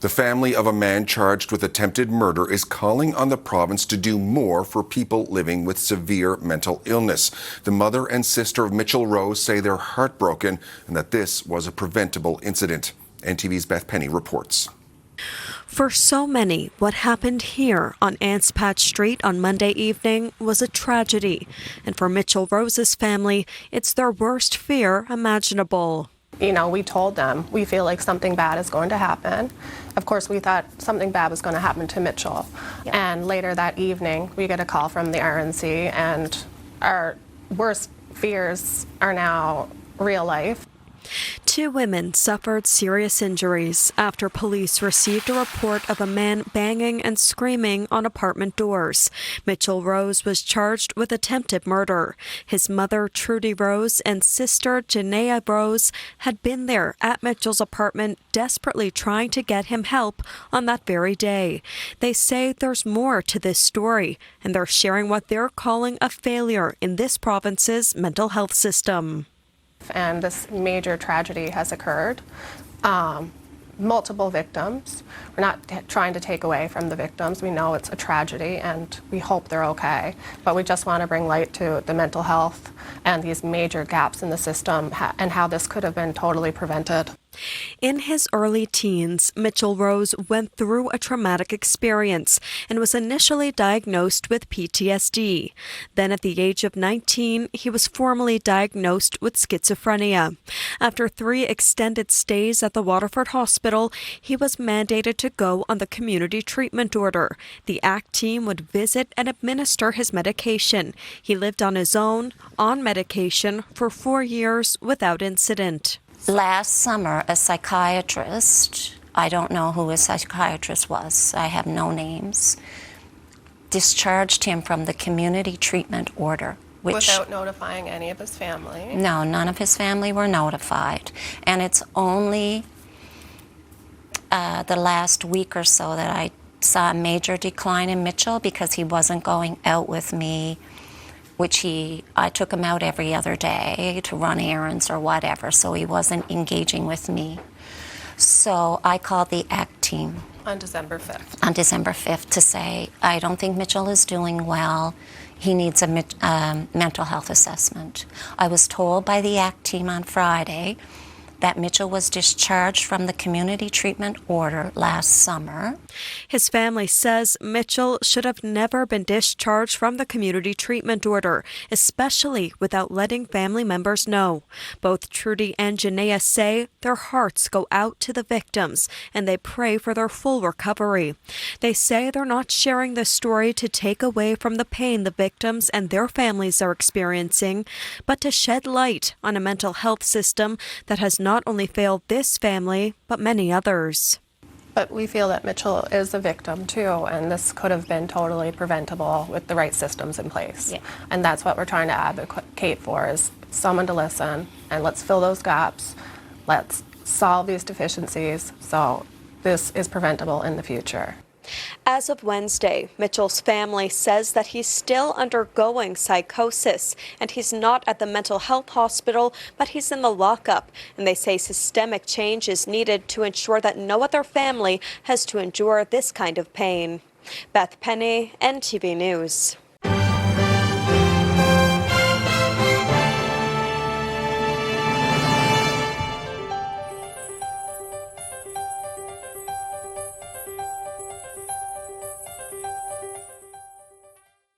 The family of a man charged with attempted murder is calling on the province to do more for people living with severe mental illness. The mother and sister of Mitchell Rose say they're heartbroken and that this was a preventable incident. NTV's Beth Penney reports. For so many, what happened here on Ants Patch Street on Monday evening was a tragedy. And for Mitchell Rose's family, it's their worst fear imaginable. You know, we told them we feel like something bad is going to happen. Of course, we thought something bad was going to happen to Mitchell. Yeah. And later that evening, we get a call from the RNC, and our worst fears are now real life. 2 women suffered serious injuries after police received a report of a man banging and screaming on apartment doors. Mitchell Rose was charged with attempted murder. His mother, Trudy Rose, and sister, Janaea Rose, had been there at Mitchell's apartment desperately trying to get him help on that very day. They say there's more to this story, and they're sharing what they're calling a failure in this province's mental health system. And this major tragedy has occurred. Multiple victims. We're not trying to take away from the victims. We know it's a tragedy and we hope they're okay. But we just want to bring light to the mental health and these major gaps in the system and how this could have been totally prevented. In his early teens, Mitchell Rose went through a traumatic experience and was initially diagnosed with PTSD. Then at the age of 19, he was formally diagnosed with schizophrenia. After 3 extended stays at the Waterford Hospital, he was mandated to go on the community treatment order. The ACT team would visit and administer his medication. He lived on his own, on medication, for 4 years without incident. Last summer, a psychiatrist, I don't know who his psychiatrist was, I have no names, discharged him from the community treatment order. Without notifying any of his family? No, none of his family were notified. And it's only the last week or so that I saw a major decline in Mitchell because he wasn't going out with me, which I took him out every other day to run errands or whatever, so he wasn't engaging with me. So I called the ACT team. On December 5th. On December 5th to say, I don't think Mitchell is doing well. He needs a mental health assessment. I was told by the ACT team on Friday that Mitchell was discharged from the community treatment order last summer. His family says Mitchell should have never been discharged from the community treatment order, especially without letting family members know. Both Trudy and Janaea say their hearts go out to the victims and they pray for their full recovery. They say they're not sharing this story to take away from the pain the victims and their families are experiencing, but to shed light on a mental health system that has not only failed this family, but many others. But we feel that Mitchell is a victim too, and this could have been totally preventable with the right systems in place. Yeah. And that's what we're trying to advocate for, is someone to listen, and let's fill those gaps. Let's solve these deficiencies so this is preventable in the future. As of Wednesday, Mitchell's family says that he's still undergoing psychosis and he's not at the mental health hospital, but he's in the lockup. And they say systemic change is needed to ensure that no other family has to endure this kind of pain. Beth Penney, NTV News.